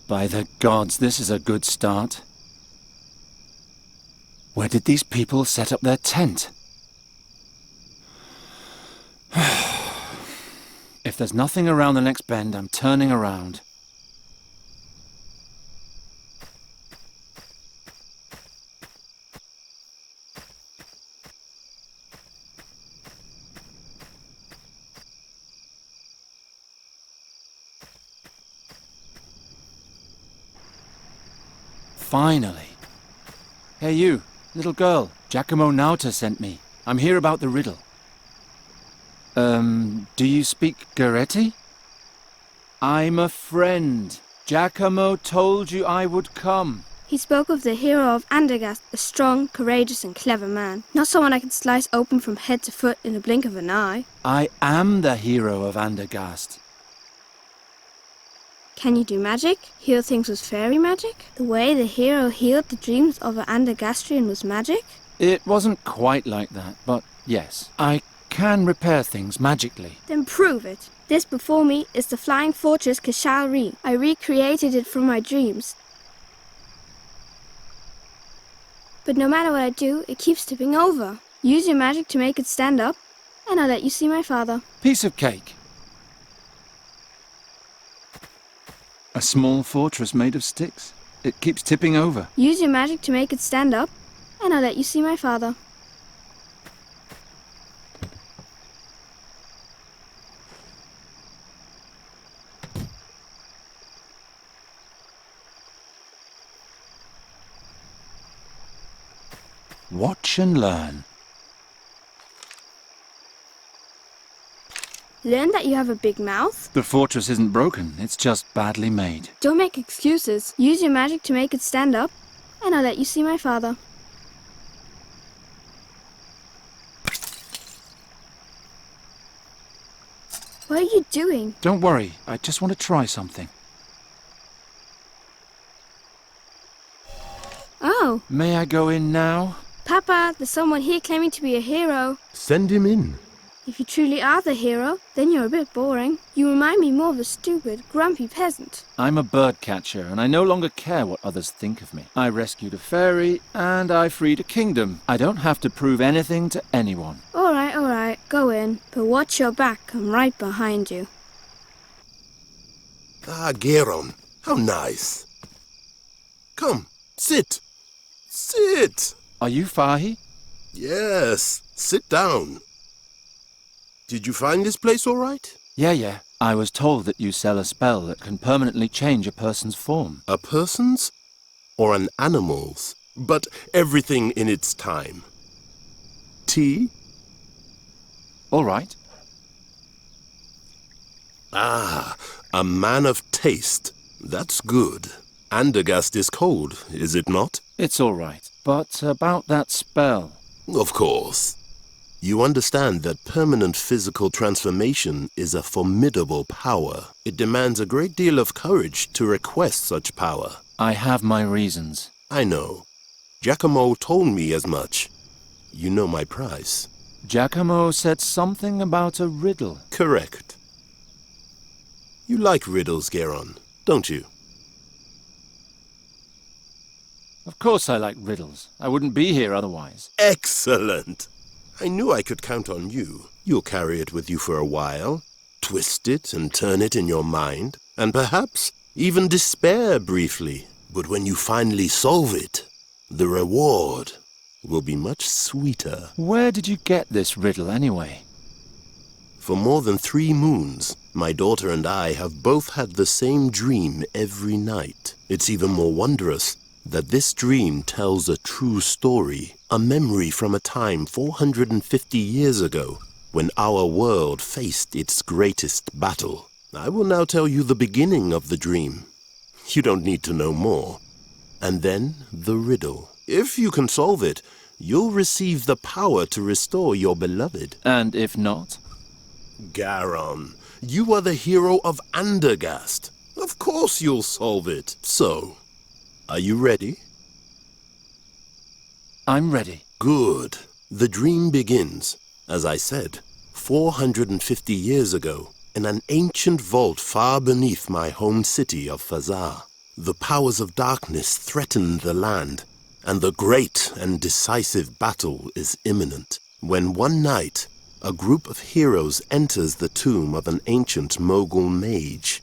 By the gods, this is a good start. Where did these people set up their tent? If there's nothing around the next bend, I'm turning around. Finally. Hey you, little girl. Giacomo Nauta sent me. I'm here about the riddle. Do you speak Goretti? I'm a friend. Giacomo told you I would come. He spoke of the hero of Andergast, a strong, courageous and clever man. Not someone I can slice open from head to foot in a blink of an eye. I am the hero of Andergast. Can you do magic? Heal things with fairy magic? The way the hero healed the dreams of an Andergastrian was magic? It wasn't quite like that, but yes. I can repair things magically. Then prove it. This before me is the flying fortress Kashal-Ri. I recreated it from my dreams. But no matter what I do, it keeps tipping over. Use your magic to make it stand up, and I'll let you see my father. Piece of cake. A small fortress made of sticks. It keeps tipping over. Use your magic to make it stand up, and I'll let you see my father. Watch and learn. Learn that you have a big mouth? The fortress isn't broken, it's just badly made. Don't make excuses. Use your magic to make it stand up, and I'll let you see my father. What are you doing? Don't worry, I just want to try something. Oh. May I go in now? Papa, there's someone here claiming to be a hero. Send him in. If you truly are the hero, then you're a bit boring. You remind me more of a stupid, grumpy peasant. I'm a bird catcher, and I no longer care what others think of me. I rescued a fairy, and I freed a kingdom. I don't have to prove anything to anyone. All right, go in. But watch your back, I'm right behind you. Ah, Geron, how nice. Come, sit. Sit. Are you Fahi? Yes, sit down. Did you find this place all right? Yeah. I was told that you sell a spell that can permanently change a person's form. A person's or an animal's, but everything in its time. Tea? All right. Ah, a man of taste. That's good. Andergast is cold, is it not? It's all right. But about that spell... Of course. You understand that permanent physical transformation is a formidable power. It demands a great deal of courage to request such power. I have my reasons. I know. Giacomo told me as much. You know my price. Giacomo said something about a riddle. Correct. You like riddles, Geron, don't you? Of course I like riddles. I wouldn't be here otherwise. Excellent! I knew I could count on you. You'll carry it with you for a while, twist it and turn it in your mind, and perhaps even despair briefly. But when you finally solve it, the reward will be much sweeter. Where did you get this riddle anyway? For more than 3 moons, my daughter and I have both had the same dream every night. It's even more wondrous that this dream tells a true story, a memory from a time 450 years ago, when our world faced its greatest battle. I will now tell you the beginning of the dream. You don't need to know more. And then the riddle. If you can solve it, you'll receive the power to restore your beloved. And if not? Geron, you are the hero of Andergast. Of course you'll solve it. So, are you ready? I'm ready. Good. The dream begins, as I said, 450 years ago, in an ancient vault far beneath my home city of Fazar. The powers of darkness threaten the land, and the great and decisive battle is imminent. When one night, a group of heroes enters the tomb of an ancient Mogul mage.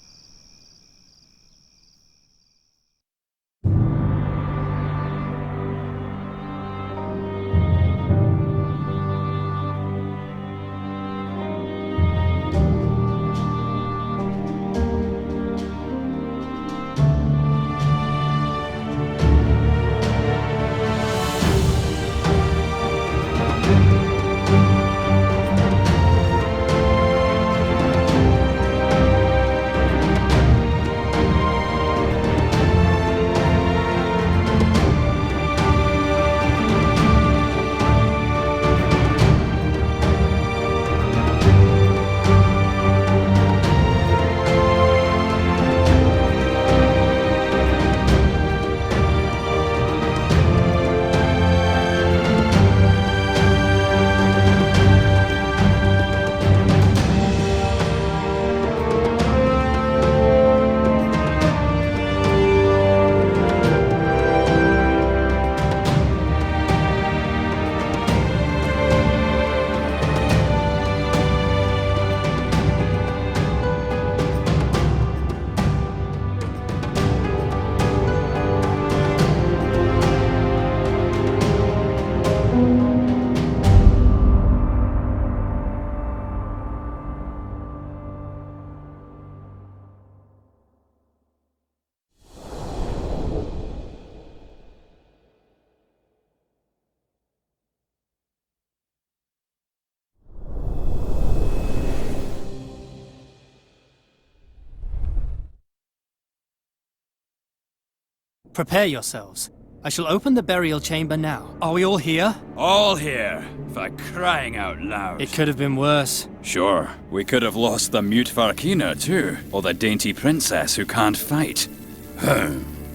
Prepare yourselves. I shall open the burial chamber now. Are we all here? All here, for crying out loud. It could have been worse. Sure, we could have lost the mute Varkina too, or the dainty princess who can't fight.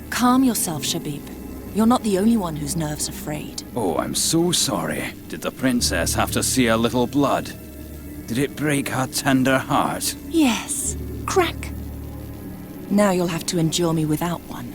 Calm yourself, Shabib. You're not the only one whose nerves are frayed. Oh, I'm so sorry. Did the princess have to see a little blood? Did it break her tender heart? Yes. Crack. Now you'll have to endure me without one.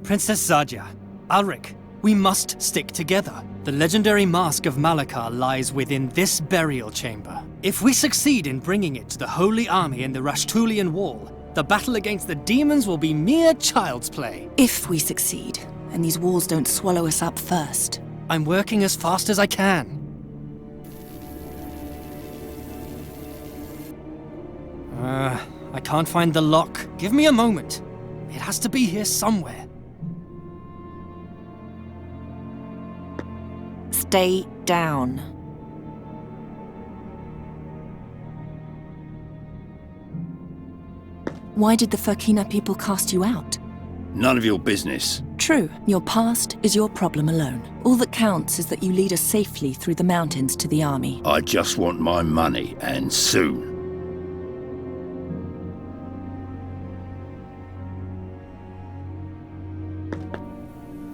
Princess Sadja, Alric, we must stick together. The legendary mask of Malakar lies within this burial chamber. If we succeed in bringing it to the Holy Army in the Rashtulian Wall, the battle against the demons will be mere child's play. If we succeed, and these walls don't swallow us up first. I'm working as fast as I can. I can't find the lock. Give me a moment. It has to be here somewhere. Stay down. Why did the Furkina people cast you out? None of your business. True. Your past is your problem alone. All that counts is that you lead us safely through the mountains to the army. I just want my money, and soon.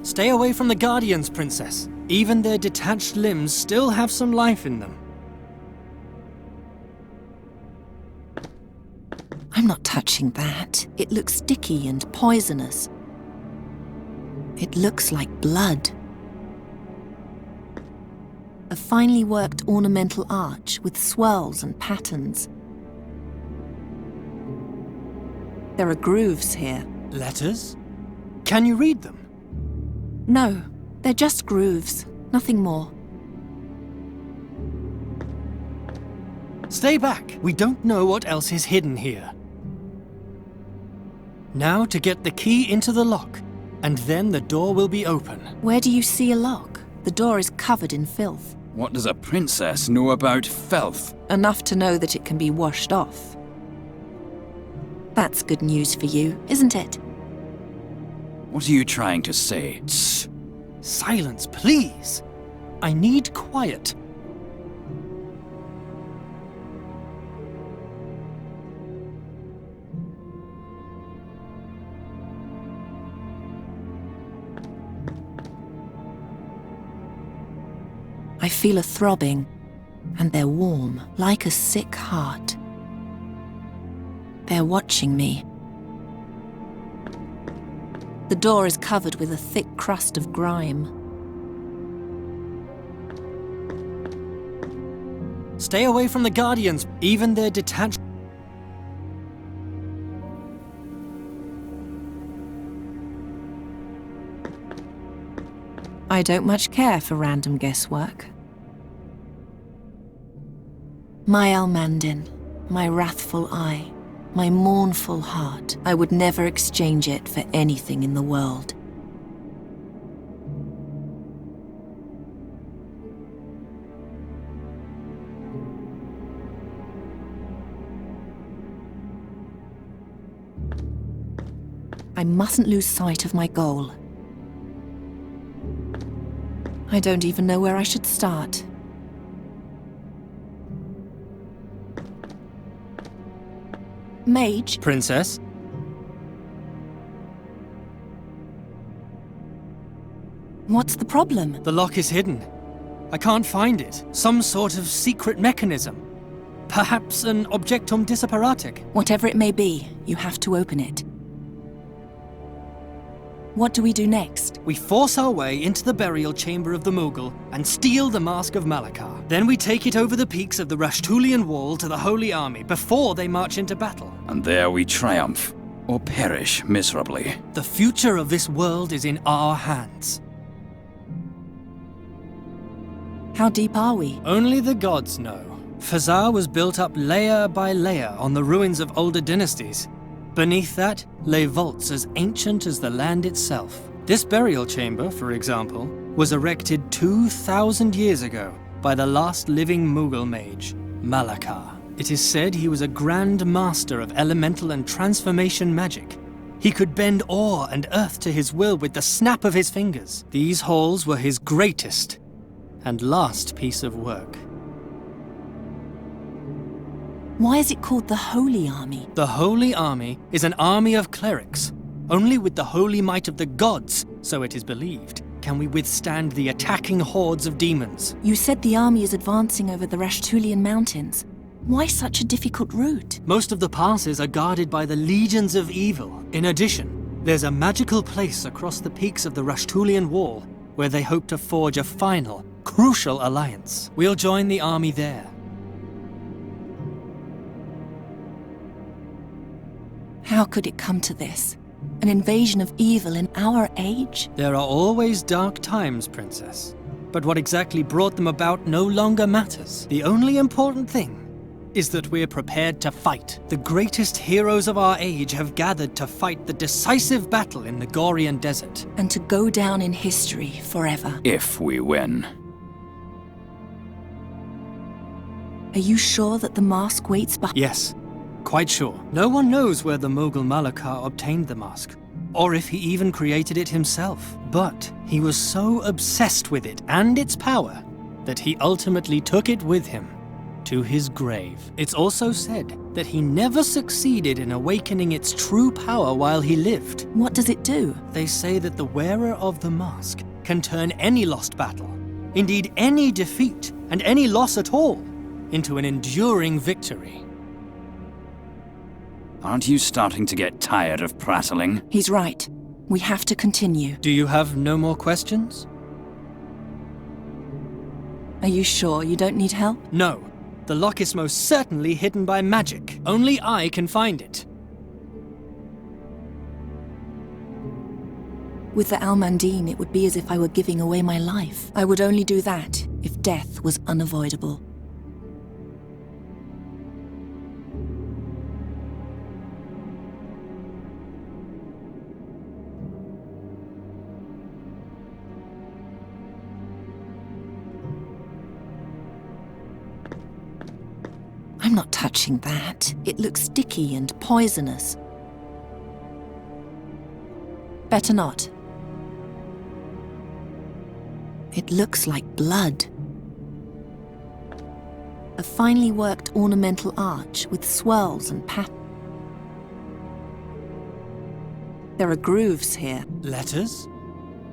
Stay away from the Guardians, Princess. Even their detached limbs still have some life in them. I'm not touching that. It looks sticky and poisonous. It looks like blood. A finely worked ornamental arch with swirls and patterns. There are grooves here. Letters? Can you read them? No, they're just grooves, nothing more. Stay back. We don't know what else is hidden here. Now to get the key into the lock, and then the door will be open. Where do you see a lock? The door is covered in filth. What does a princess know about filth? Enough to know that it can be washed off. That's good news for you, isn't it? What are you trying to say? Shh. Silence, please. I need quiet. I feel a throbbing, and they're warm, like a sick heart. They're watching me. The door is covered with a thick crust of grime. Stay away from the Guardians, even their detached... I don't much care for random guesswork. My Almandin, my wrathful eye, my mournful heart, I would never exchange it for anything in the world. I mustn't lose sight of my goal. I don't even know where I should start. Mage? Princess? What's the problem? The lock is hidden. I can't find it. Some sort of secret mechanism. Perhaps an objectum disapparatic. Whatever it may be, you have to open it. What do we do next? We force our way into the burial chamber of the Mughal and steal the Mask of Malakar. Then we take it over the peaks of the Rashtulian Wall to the Holy Army before they march into battle. And there we triumph, or perish miserably. The future of this world is in our hands. How deep are we? Only the gods know. Fazar was built up layer by layer on the ruins of older dynasties. Beneath that lay vaults as ancient as the land itself. This burial chamber, for example, was erected 2,000 years ago by the last living Mughal mage, Malakar. It is said he was a grand master of elemental and transformation magic. He could bend ore and earth to his will with the snap of his fingers. These halls were his greatest and last piece of work. Why is it called the Holy Army? The Holy Army is an army of clerics. Only with the holy might of the gods, so it is believed, can we withstand the attacking hordes of demons. You said the army is advancing over the Rashtulian mountains. Why such a difficult route? Most of the passes are guarded by the legions of evil. In addition, there's a magical place across the peaks of the Rashtulian Wall where they hope to forge a final, crucial alliance. We'll join the army there. How could it come to this? An invasion of evil in our age? There are always dark times, Princess. But what exactly brought them about no longer matters. The only important thing is that we're prepared to fight. The greatest heroes of our age have gathered to fight the decisive battle in the Gorian desert. And to go down in history forever. If we win. Are you sure that the mask waits behind? Yes. Quite sure. No one knows where the Mughal Malakar obtained the mask, or if he even created it himself. But he was so obsessed with it and its power that he ultimately took it with him to his grave. It's also said that he never succeeded in awakening its true power while he lived. What does it do? They say that the wearer of the mask can turn any lost battle, indeed any defeat and any loss at all, into an enduring victory. Aren't you starting to get tired of prattling? He's right. We have to continue. Do you have no more questions? Are you sure you don't need help? No. The lock is most certainly hidden by magic. Only I can find it. With the Almandine, it would be as if I were giving away my life. I would only do that if death was unavoidable. I'm not touching that. It looks sticky and poisonous. Better not. It looks like blood. A finely worked ornamental arch with swirls and patterns. There are grooves here. Letters?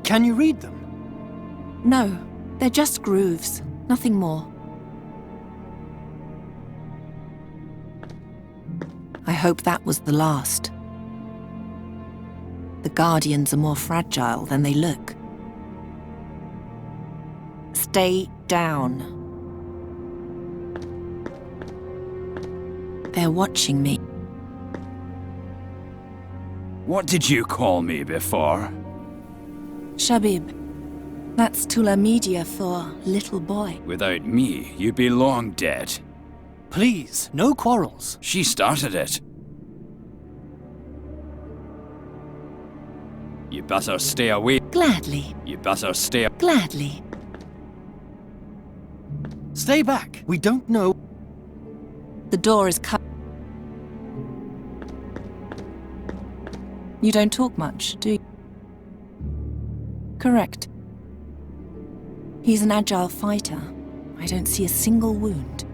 Can you read them? No, they're just grooves, nothing more. I hope that was the last. The Guardians are more fragile than they look. Stay down. They're watching me. What did you call me before? Shabib. That's Tula Media for little boy. Without me, you'd be long dead. Please, no quarrels. She started it. You better stay away. Gladly. You better stay. Gladly. Stay back. We don't know. The door is cut. You don't talk much, do you? Correct. He's an agile fighter. I don't see a single wound.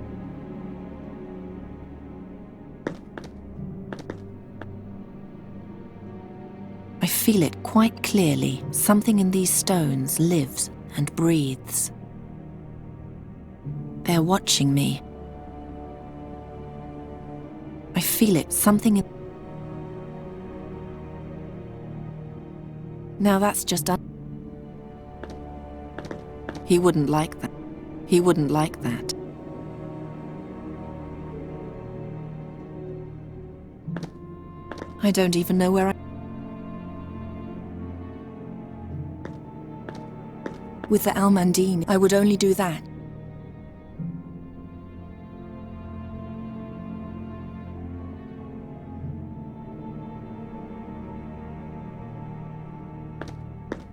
I feel it quite clearly. Something in these stones lives and breathes. They're watching me. I feel it. Something in... Now that's just... He wouldn't like that. He wouldn't like that. I don't even know where I... With the Almandine, I would only do that.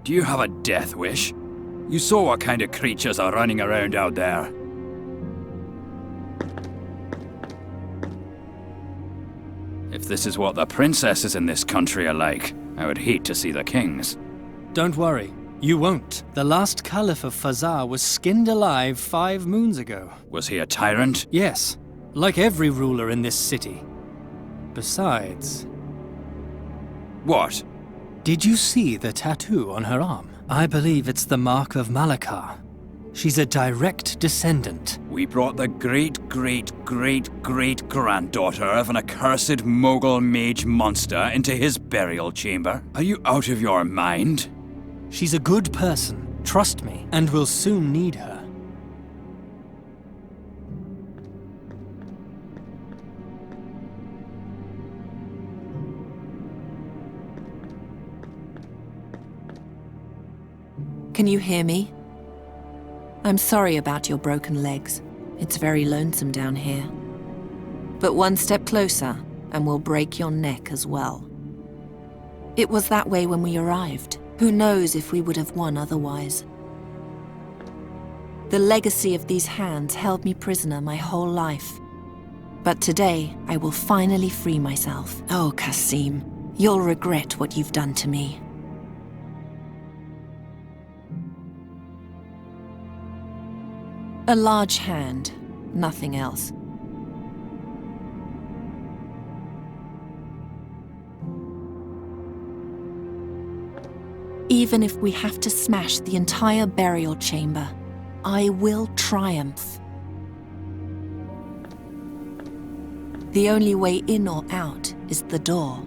Do you have a death wish? You saw what kind of creatures are running around out there. If this is what the princesses in this country are like, I would hate to see the kings. Don't worry. You won't. The last Caliph of Fazar was skinned alive 5 moons ago. Was he a tyrant? Yes, like every ruler in this city. Besides... What? Did you see the tattoo on her arm? I believe it's the mark of Malakar. She's a direct descendant. We brought the great-great-great-great-granddaughter of an accursed Mogul mage monster into his burial chamber. Are you out of your mind? She's a good person, trust me, and we'll soon need her. Can you hear me? I'm sorry about your broken legs. It's very lonesome down here. But one step closer, and we'll break your neck as well. It was that way when we arrived. Who knows if we would have won otherwise? The legacy of these hands held me prisoner my whole life. But today, I will finally free myself. Oh, Kasim, you'll regret what you've done to me. A large hand, nothing else. Even if we have to smash the entire burial chamber, I will triumph. The only way in or out is the door.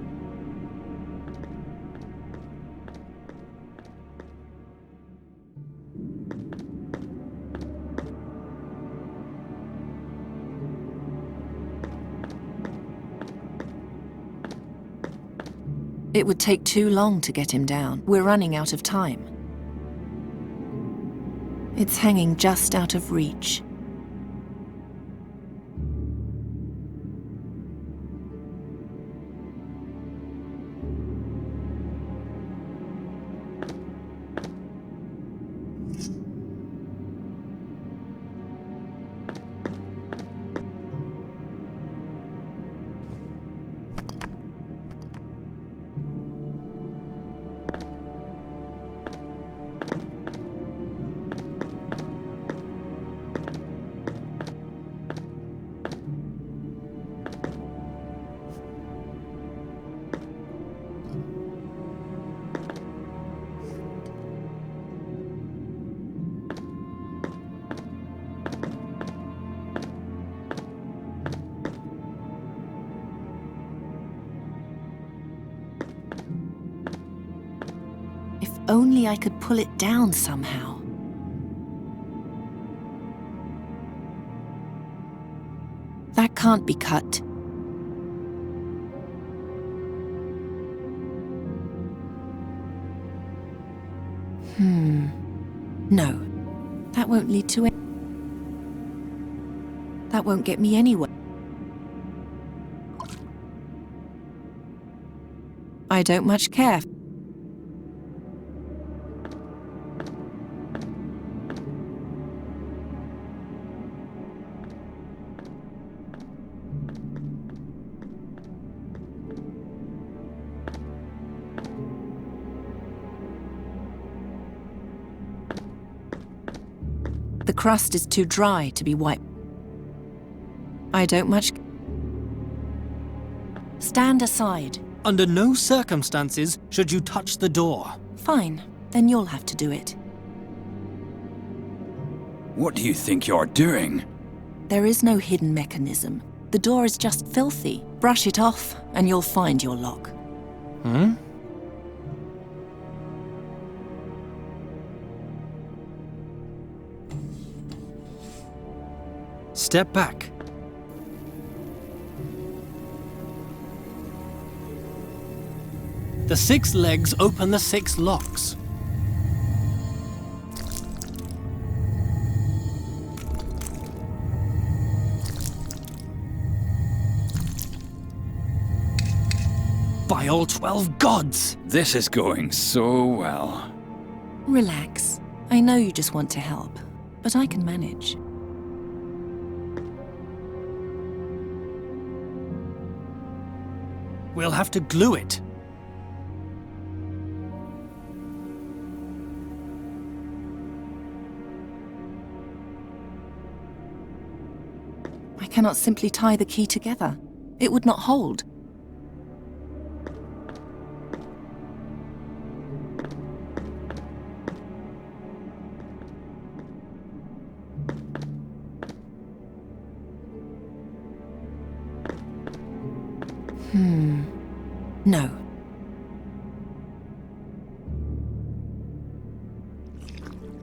It would take too long to get him down. We're running out of time. It's hanging just out of reach. only I could pull it down somehow. That can't be cut. No. That won't lead to it. That won't get me anywhere. I don't much care. The crust is too dry to be wiped. I don't much... Stand aside. Under no circumstances should you touch the door. Fine, then you'll have to do it. What do you think you're doing? There is no hidden mechanism. The door is just filthy. Brush it off, and you'll find your lock. Step back. The 6 legs open the 6 locks. By all 12 gods! This is going so well. Relax. I know you just want to help, but I can manage. We'll have to glue it. I cannot simply tie the key together. It would not hold. No.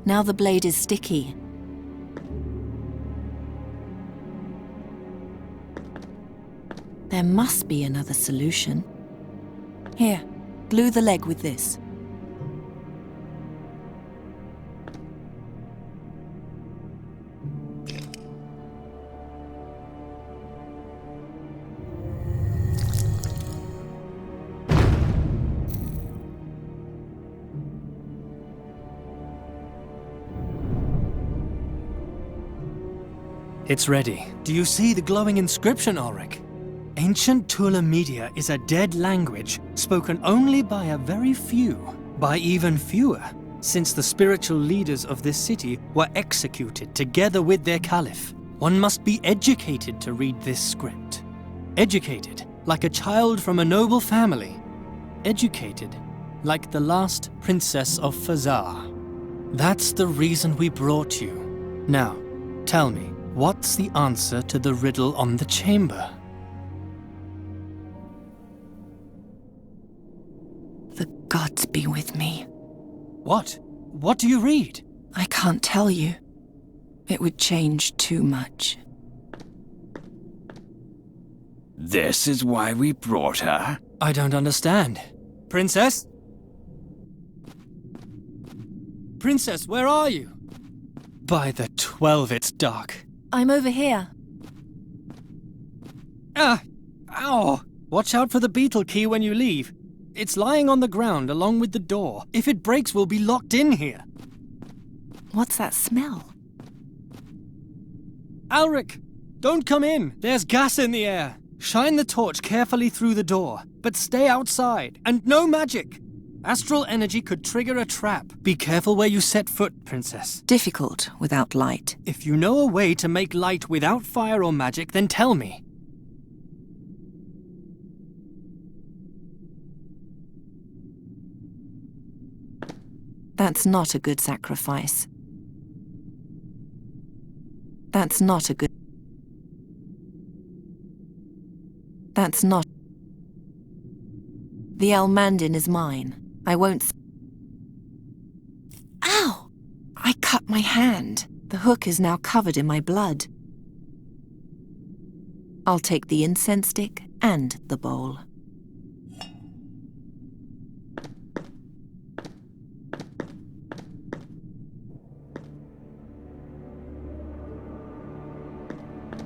Now the blade is sticky. There must be another solution. Here, glue the leg with this. It's ready. Do you see the glowing inscription, Ulrich? Ancient Tula Media is a dead language spoken only by a very few, by even fewer, since the spiritual leaders of this city were executed together with their caliph. One must be educated to read this script. Educated, like a child from a noble family. Educated, like the last princess of Fazar. That's the reason we brought you. Now, tell me, what's the answer to the riddle on the chamber? The gods be with me. What? What do you read? I can't tell you. It would change too much. This is why we brought her? I don't understand. Princess? Princess, where are you? By the 12, it's dark. I'm over here. Ah! Ow! Watch out for the beetle key when you leave. It's lying on the ground along with the door. If it breaks, we'll be locked in here. What's that smell? Ulrich, don't come in. There's gas in the air. Shine the torch carefully through the door, but stay outside. And no magic. Astral energy could trigger a trap. Be careful where you set foot, Princess. Difficult without light. If you know a way to make light without fire or magic, then tell me. That's not a good sacrifice. That's not a good... That's not... The Almandin is mine. I won't... cut my hand. The hook is now covered in my blood. I'll take the incense stick and the bowl.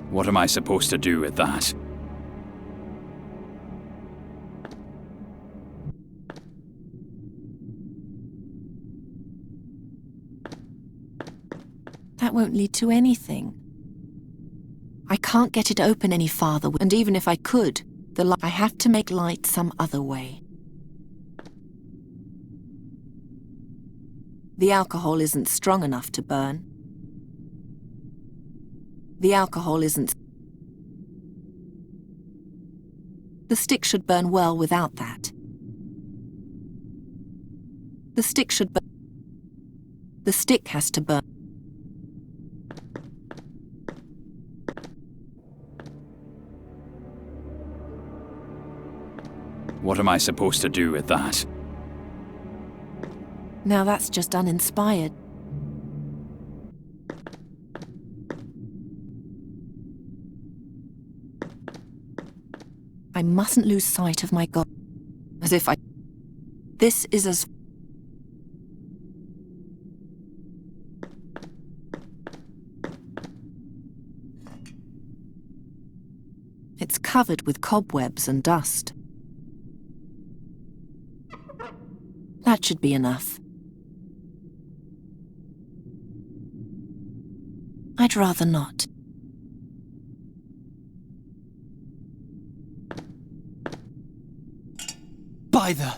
What am I supposed to do with that? That won't lead to anything. I can't get it open any farther, and even if I could, I have to make light some other way. The alcohol isn't strong enough to burn. The alcohol isn't... The stick should burn well without that. The stick should burn... The stick has to burn. What am I supposed to do with that? Now that's just uninspired. I mustn't lose sight of my God. As if I... This is as... It's covered with cobwebs and dust. That should be enough. I'd rather not. By the...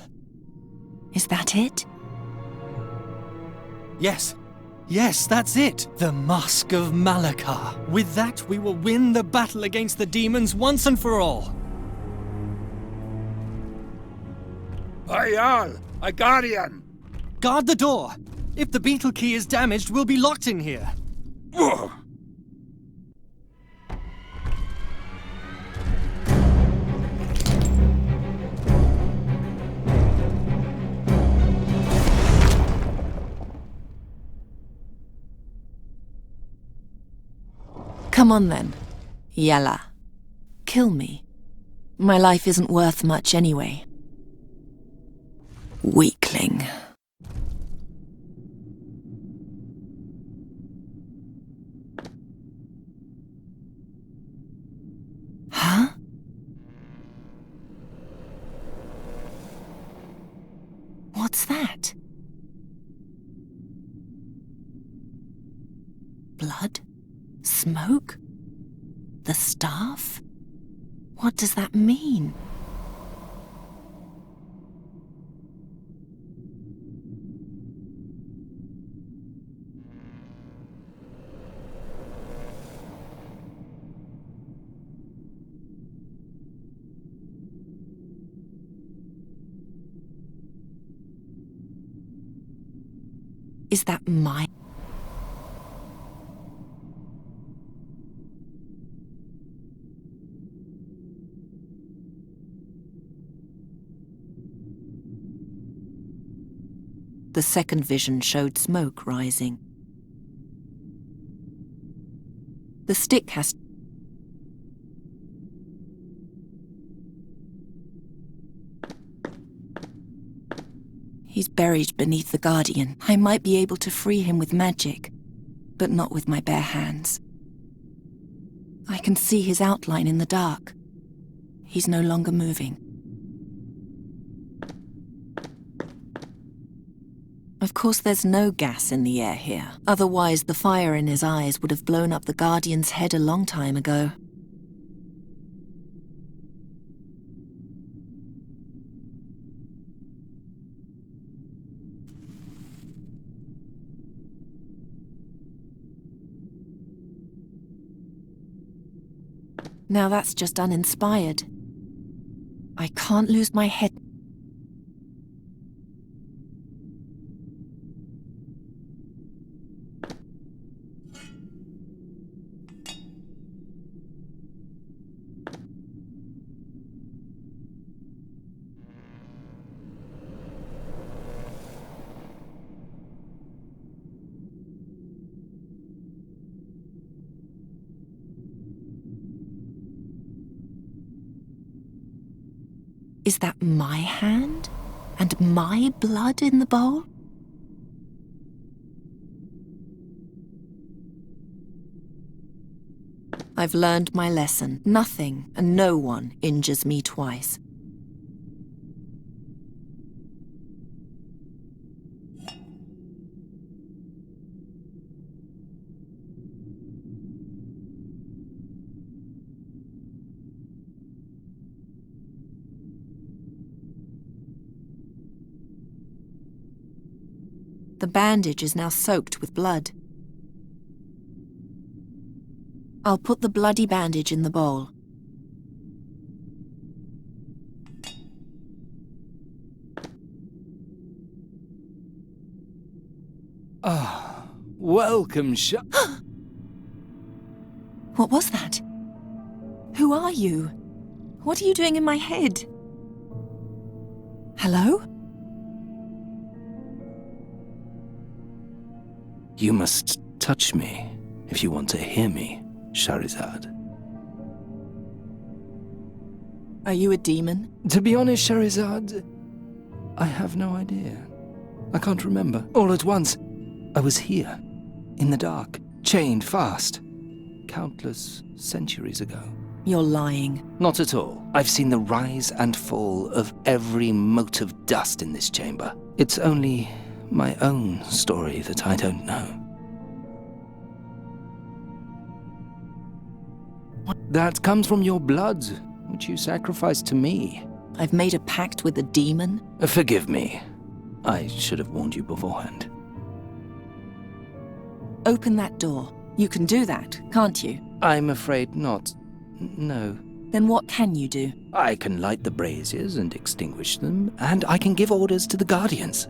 Is that it? Yes. Yes, that's it. The Mask of Malakar. With that, we will win the battle against the demons once and for all. Ayal, a guardian! Guard the door. If the beetle key is damaged, we'll be locked in here. Whoa. Come on then. Yalla. Kill me. My life isn't worth much anyway. Weakling. Huh? What's that? Blood? Smoke? The staff? What does that mean? Is that my... The second vision showed smoke rising. The stick has... He's buried beneath the Guardian. I might be able to free him with magic, but not with my bare hands. I can see his outline in the dark. He's no longer moving. Of course, there's no gas in the air here. Otherwise, the fire in his eyes would have blown up the Guardian's head a long time ago. Now that's just uninspired. I can't lose my head. Is that my hand? And my blood in the bowl? I've learned my lesson. Nothing and no one injures me twice. The bandage is now soaked with blood. I'll put the bloody bandage in the bowl. Ah, welcome, What was that? Who are you? What are you doing in my head? Hello? You must touch me if you want to hear me, Shahrazad. Are you a demon? To be honest, Shahrazad, I have no idea. I can't remember. All at once, I was here, in the dark, chained fast, countless centuries ago. You're lying. Not at all. I've seen the rise and fall of every mote of dust in this chamber. It's only my own story that I don't know. That comes from your blood, which you sacrificed to me. I've made a pact with a demon. Forgive me. I should have warned you beforehand. Open that door. You can do that, can't you? I'm afraid not. No. Then what can you do? I can light the braziers and extinguish them, and I can give orders to the Guardians.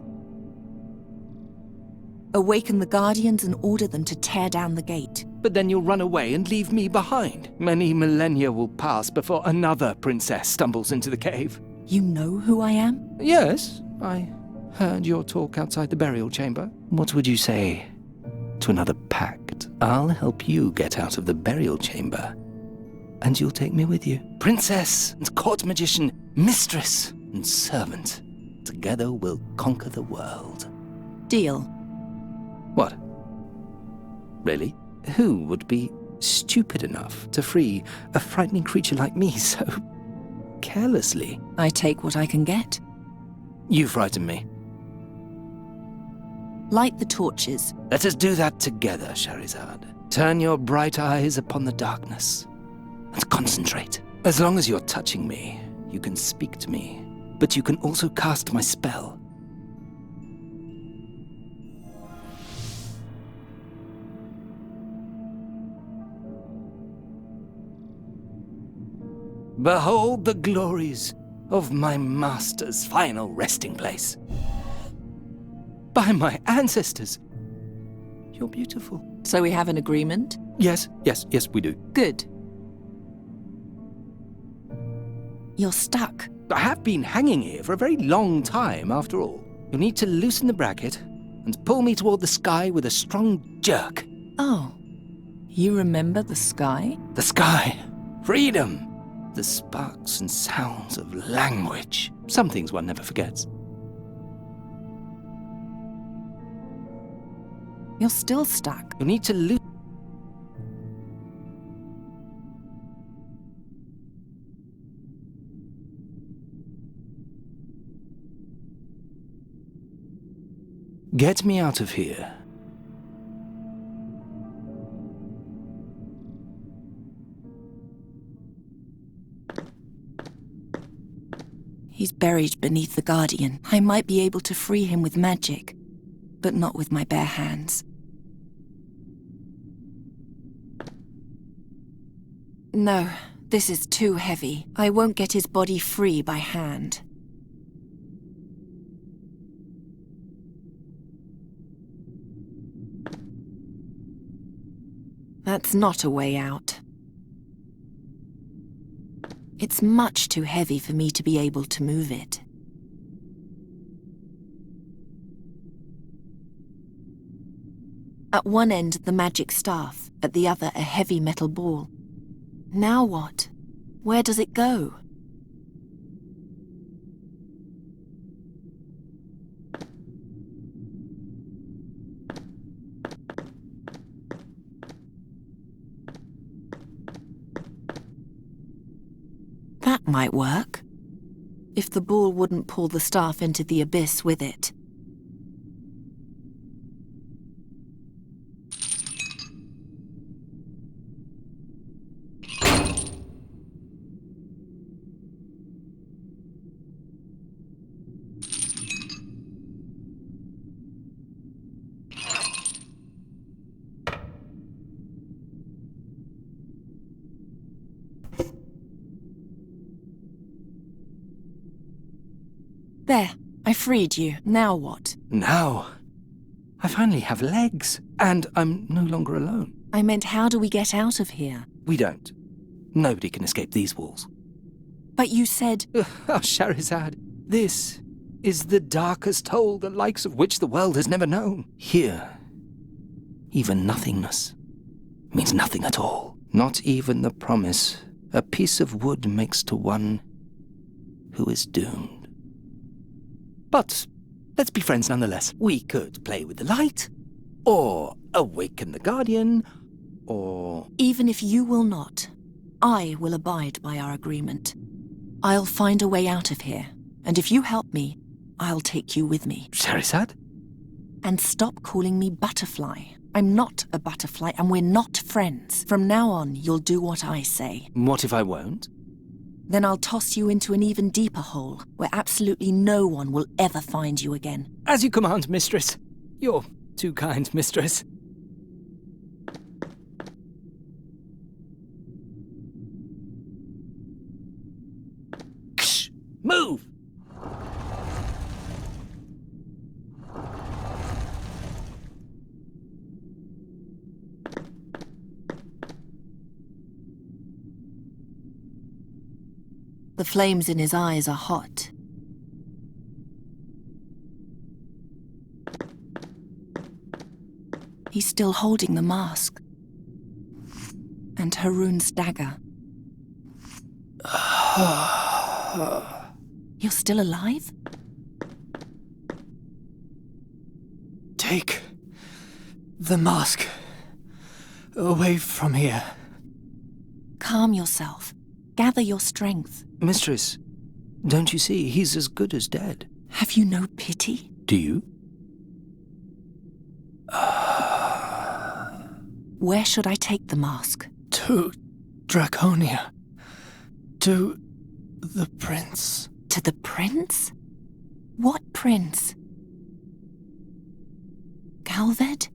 Awaken the Guardians and order them to tear down the gate. But then you'll run away and leave me behind. Many millennia will pass before another princess stumbles into the cave. You know who I am? Yes, I heard your talk outside the burial chamber. What would you say to another pact? I'll help you get out of the burial chamber, and you'll take me with you. Princess and court magician, mistress and servant. Together we'll conquer the world. Deal. What? Really? Who would be stupid enough to free a frightening creature like me so carelessly? I take what I can get. You frighten me. Light the torches. Let us do that together, Shahrazad. Turn your bright eyes upon the darkness and concentrate. As long as you're touching me, you can speak to me, but you can also cast my spell. Behold the glories of my master's final resting place. By my ancestors, you're beautiful. So we have an agreement? Yes, we do. Good. You're stuck. I have been hanging here for a very long time, after all. You'll need to loosen the bracket and pull me toward the sky with a strong jerk. Oh, you remember the sky? The sky. Freedom. The sparks and sounds of language. Some things one never forgets. You're still stuck. You'll need to Get me out of here. He's buried beneath the Guardian. I might be able to free him with magic, but not with my bare hands. No, this is too heavy. I won't get his body free by hand. That's not a way out. It's much too heavy for me to be able to move it. At one end, the magic staff, at the other, a heavy metal ball. Now what? Where does it go? Might work. If the ball wouldn't pull the staff into the abyss with it. There, I freed you. Now what? Now, I finally have legs, and I'm no longer alone. I meant, how do we get out of here? We don't. Nobody can escape these walls. But you said... Oh, Shahrazad, this is the darkest hole, the likes of which the world has never known. Here, even nothingness means nothing at all. Not even the promise a piece of wood makes to one who is doomed. But let's be friends nonetheless. We could play with the light, or awaken the Guardian, or... Even if you will not, I will abide by our agreement. I'll find a way out of here, and if you help me, I'll take you with me. Shahrazad? And stop calling me Butterfly. I'm not a butterfly, and we're not friends. From now on, you'll do what I say. What if I won't? Then I'll toss you into an even deeper hole, where absolutely no one will ever find you again. As you command, mistress. You're too kind, mistress. Ksh! Move! The flames in his eyes are hot. He's still holding the mask. And Haroon's dagger. You're still alive? Take the mask away from here. Calm yourself. Gather your strength. Mistress, don't you see he's as good as dead? Have you no pity? Do you? Where should I take the mask? To Draconia. To the prince. To the prince? What prince? Galved?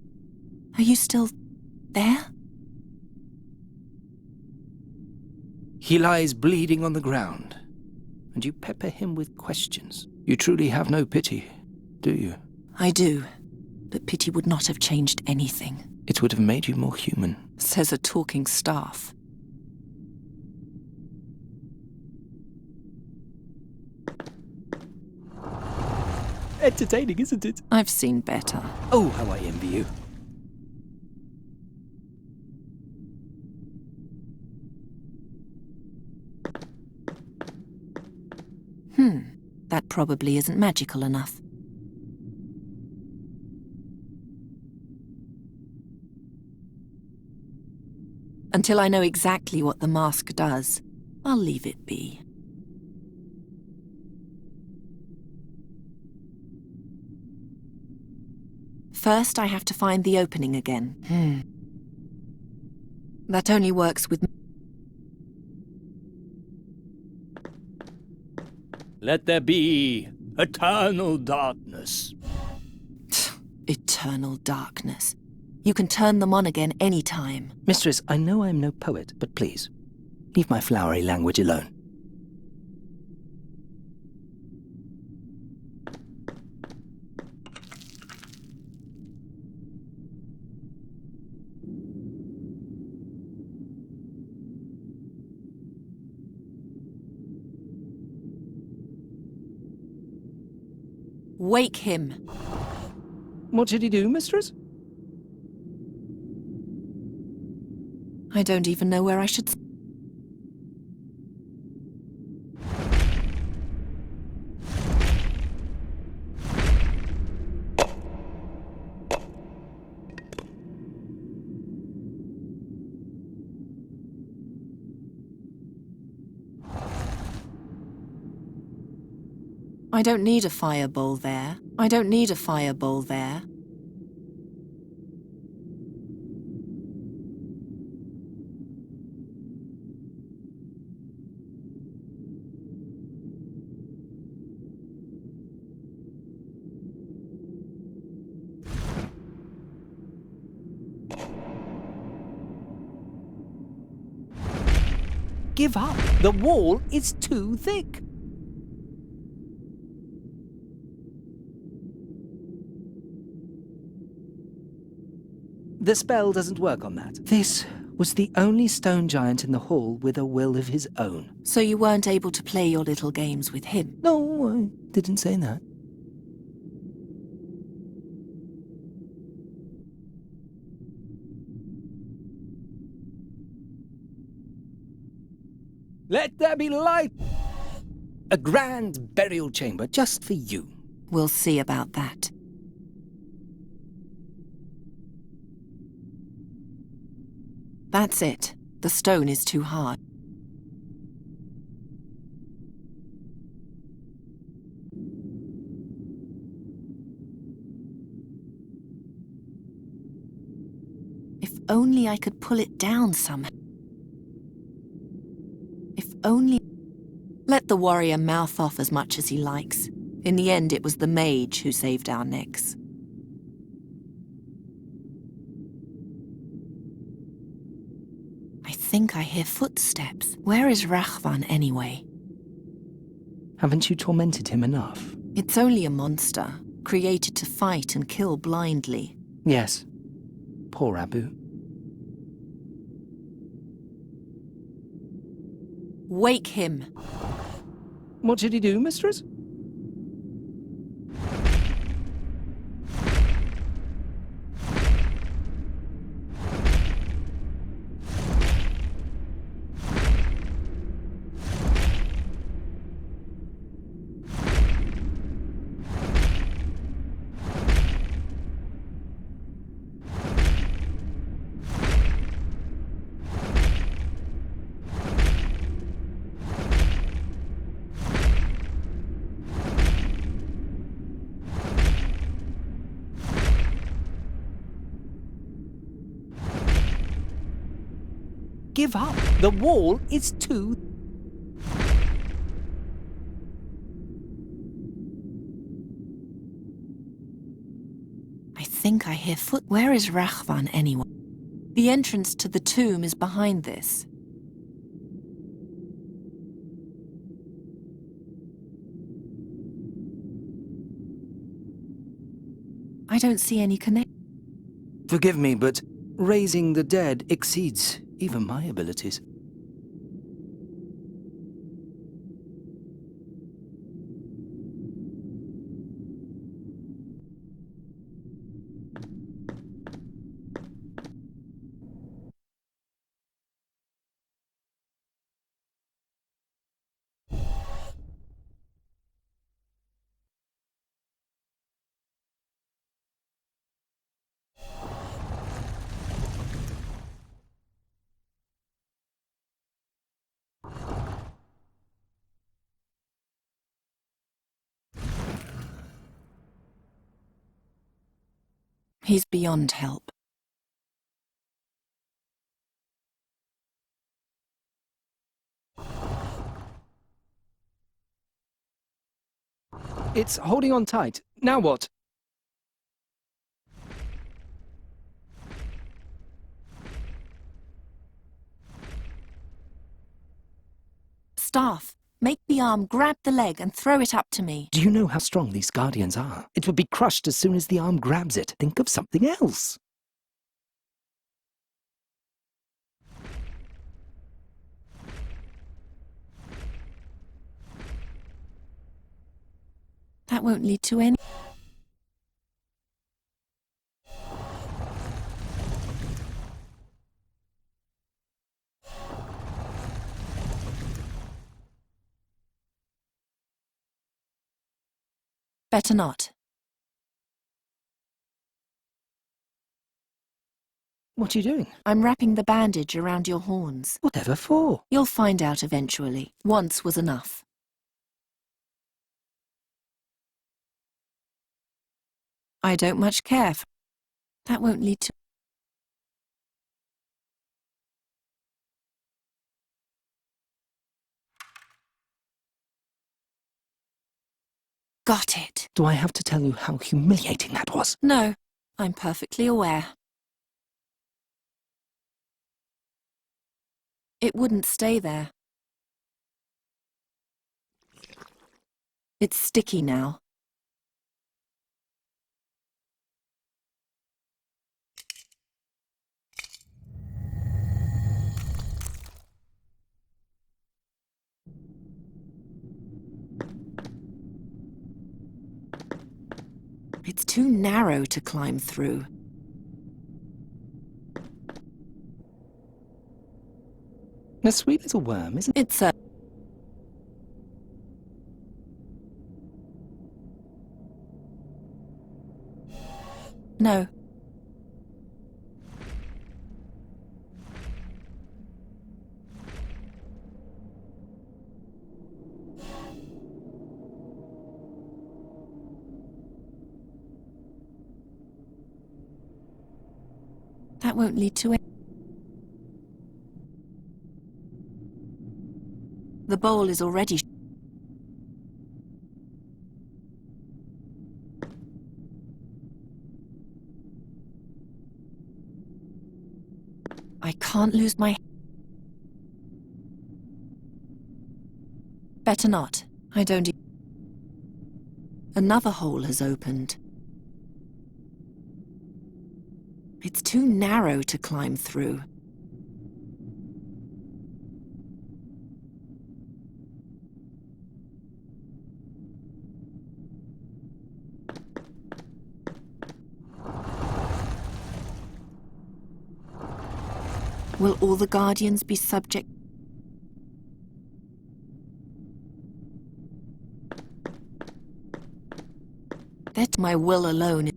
Are you still there? He lies bleeding on the ground, and you pepper him with questions. You truly have no pity, do you? I do, but pity would not have changed anything. It would have made you more human. Says a talking staff. Entertaining, isn't it? I've seen better. Oh, how I envy you. That probably isn't magical enough. Until I know exactly what the mask does, I'll leave it be. First, I have to find the opening again. That only works with... Let there be eternal darkness. Eternal darkness. You can turn them on again any time. Mistress, I know I'm no poet, but please, leave my flowery language alone. Wake him. What should he do, mistress? I don't even know where I should... I don't need a fireball there. I don't need a fireball there. Give up. The wall is too thick. The spell doesn't work on that. This was the only stone giant in the hall with a will of his own. So you weren't able to play your little games with him? No, I didn't say that. Let there be light! A grand burial chamber just for you. We'll see about that. That's it. The stone is too hard. If only I could pull it down somehow. If only... Let the warrior mouth off as much as he likes. In the end, it was the mage who saved our necks. I think I hear footsteps. Where is Rachvan anyway? Haven't you tormented him enough? It's only a monster, created to fight and kill blindly. Yes. Poor Abu. Wake him! What should he do, mistress? Give up. The wall is too... I think I hear foot... Where is Rachvan anyway? The entrance to the tomb is behind this. I don't see any connection. Forgive me, but raising the dead exceeds even my abilities. He's beyond help. It's holding on tight. Now what? Staff, make the arm grab the leg and throw it up to me. Do you know how strong these guardians are? It would be crushed as soon as the arm grabs it. Think of something else. That won't lead to any... Better not. What are you doing? I'm wrapping the bandage around your horns. Whatever for? You'll find out eventually. Once was enough. I don't much care. That won't lead to... Got it. Do I have to tell you how humiliating that was? No, I'm perfectly aware. It wouldn't stay there. It's sticky now. It's too narrow to climb through. A sweet little worm, isn't it? It's a... No. That won't lead to it. The bowl is already... I can't lose my... Better not. I don't... Another hole has opened. It's too narrow to climb through. Will all the Guardians be subject? Let my will alone.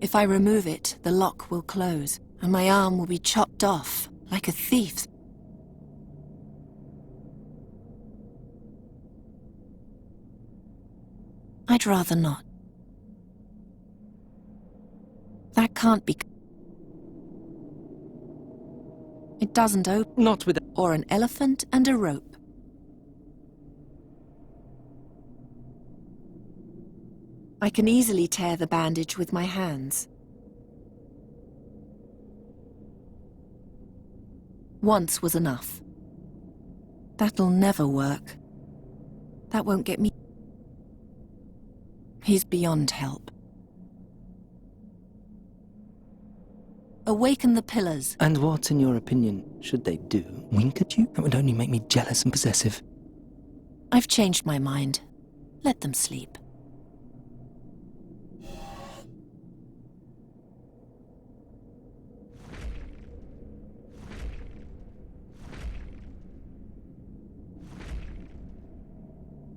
If I remove it, the lock will close, and my arm will be chopped off, like a thief's. I'd rather not. That can't be... It doesn't open. Not with... Or an elephant and a rope. I can easily tear the bandage with my hands. Once was enough. That'll never work. That won't get me... He's beyond help. Awaken the pillars. And what, in your opinion, should they do? Wink at you? That would only make me jealous and possessive. I've changed my mind. Let them sleep.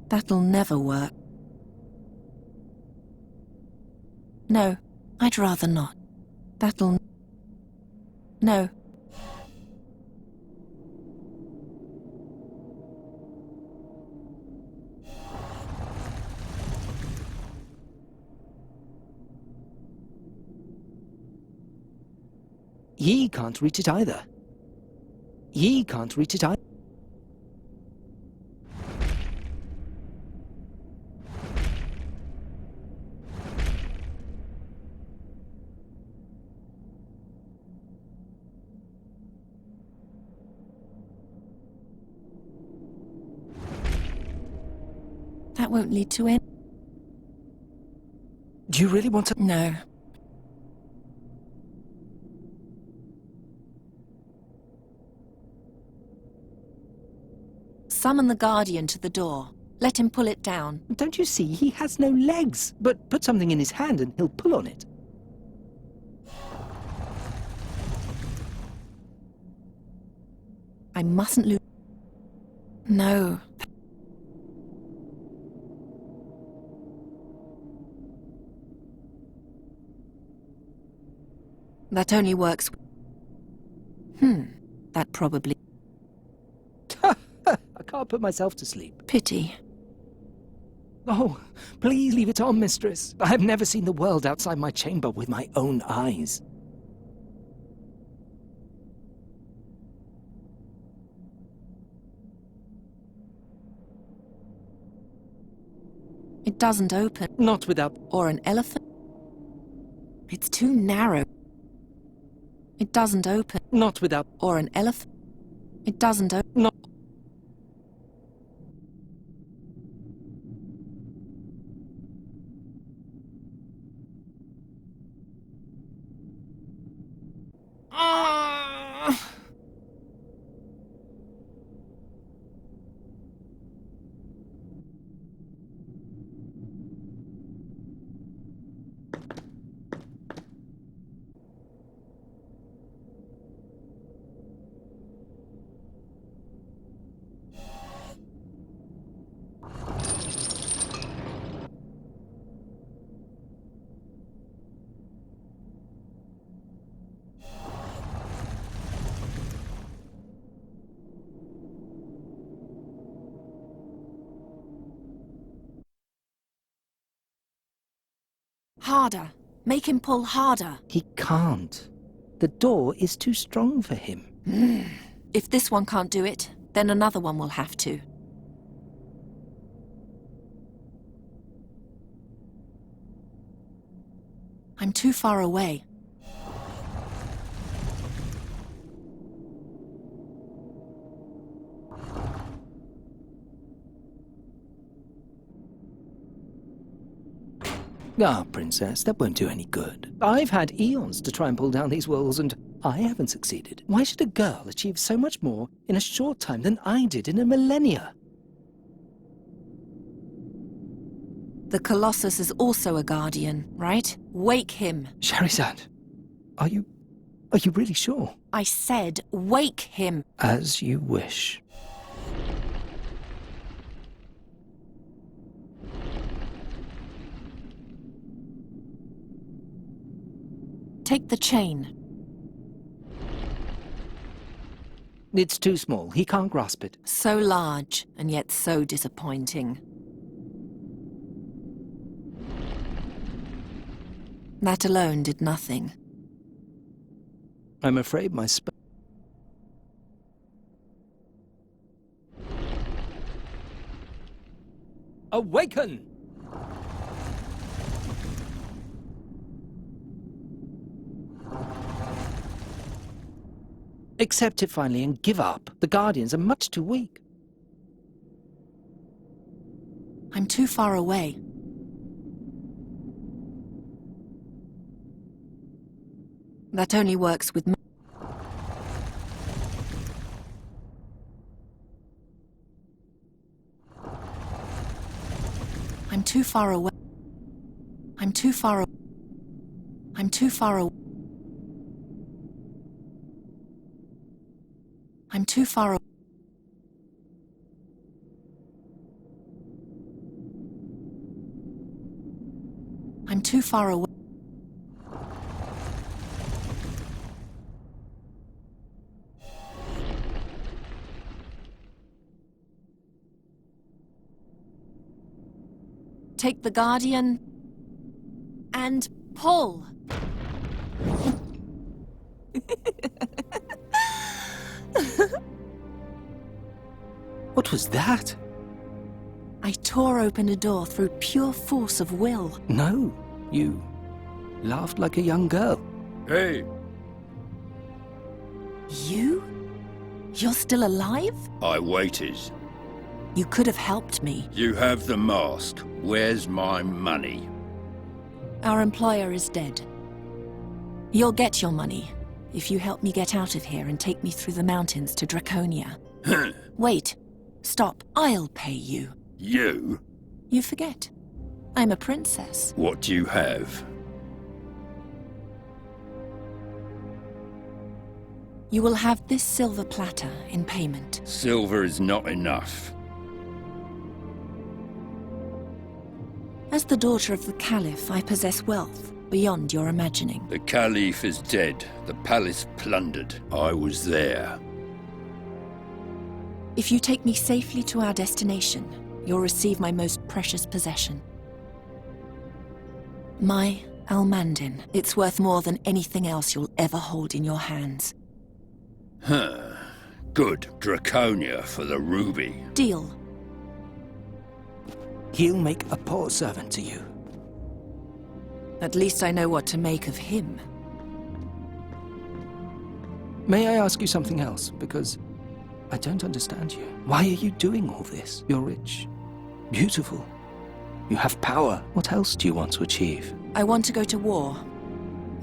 That'll never work. No, I'd rather not. That'll... No. Ye can't reach it either. Ye can't reach it either. That won't lead to it. Do you really want to... No. Summon the Guardian to the door. Let him pull it down. Don't you see? He has no legs. But put something in his hand and he'll pull on it. I mustn't lose... No. That only works... That probably... I can't put myself to sleep. Pity. Oh, please leave it on, mistress. I have never seen the world outside my chamber with my own eyes. It doesn't open. Not without... Or an elephant? It's too narrow. It doesn't open. Not without... Or an elephant? It doesn't open. Not... Harder. Make him pull harder. He can't. The door is too strong for him. If this one can't do it, then another one will have to. I'm too far away. Ah, princess, that won't do any good. I've had eons to try and pull down these walls, and I haven't succeeded. Why should a girl achieve so much more in a short time than I did in a millennia? The Colossus is also a guardian, right? Wake him. Charizard, are you really sure? I said wake him. As you wish. Take the chain. It's too small. He can't grasp it. So large, and yet so disappointing. That alone did nothing. I'm afraid my Awaken! Accept it finally and give up. The Guardians are much too weak. I'm too far away. That only works with... I'm too far away. I'm too far away. I'm too far away. I'm too far away. I'm too far away. Take the Guardian and pull. What was that? I tore open a door through pure force of will. No, you laughed like a young girl. Hey, You? You're still alive? I waited. You could have helped me. You have the mask. Where's my money? Our employer is dead. You'll get your money if you help me get out of here and take me through the mountains to Draconia. Wait. Stop. I'll pay you. You? You forget. I'm a princess. What do you have? You will have this silver platter in payment. Silver is not enough. As the daughter of the Caliph, I possess wealth beyond your imagining. The Caliph is dead. The palace plundered. I was there. If you take me safely to our destination, you'll receive my most precious possession. My Almandin. It's worth more than anything else you'll ever hold in your hands. Huh. Good Draconia for the ruby. Deal. He'll make a poor servant to you. At least I know what to make of him. May I ask you something else? Because I don't understand you. Why are you doing all this? You're rich, beautiful. You have power. What else do you want to achieve? I want to go to war,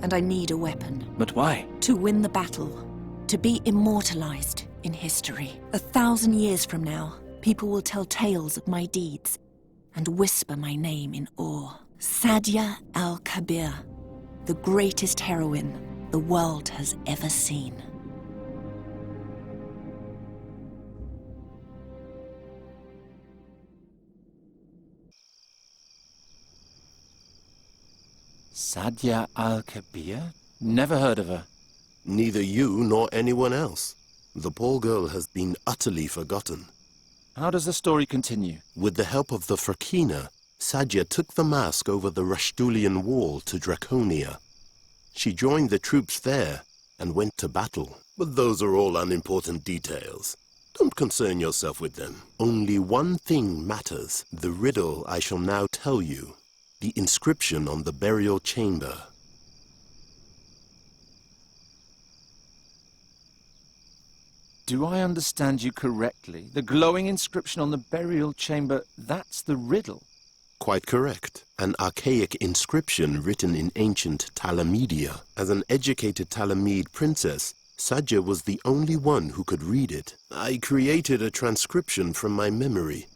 and I need a weapon. But why? To win the battle, to be immortalized in history. 1,000 years from now, people will tell tales of my deeds and whisper my name in awe. Sadja al-Kabir, the greatest heroine the world has ever seen. Sadja al-Kabir? Never heard of her. Neither you nor anyone else. The poor girl has been utterly forgotten. How does the story continue? With the help of the Frakina, Sadja took the mask over the Rashtulian wall to Draconia. She joined the troops there and went to battle. But those are all unimportant details. Don't concern yourself with them. Only one thing matters. The riddle I shall now tell you. The inscription on the burial chamber. Do I understand you correctly? The glowing inscription on the burial chamber, that's the riddle? Quite correct. An archaic inscription written in ancient Talamedia. As an educated Talamede princess, Sadja was the only one who could read it. I created a transcription from my memory,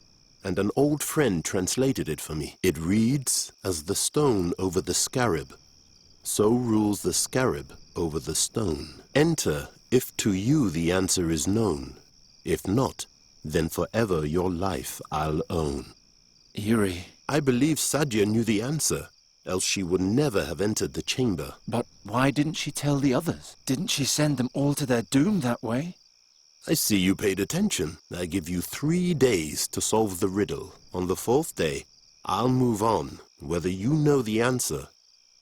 and an old friend translated it for me. It reads, as the stone over the scarab, so rules the scarab over the stone. Enter if to you the answer is known. If not, then forever your life I'll own. Eerie. I believe Sadja knew the answer, else she would never have entered the chamber. But why didn't she tell the others? Didn't she send them all to their doom that way? I see you paid attention. I give you 3 days to solve the riddle. On the 4th day, I'll move on, whether you know the answer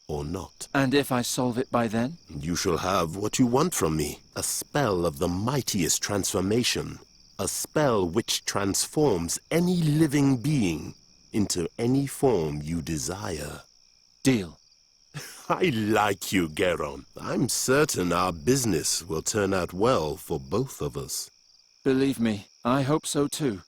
or not. And if I solve it by then? You shall have what you want from me. A spell of the mightiest transformation. A spell which transforms any living being into any form you desire. Deal. I like you, Geron. I'm certain our business will turn out well for both of us. Believe me, I hope so too.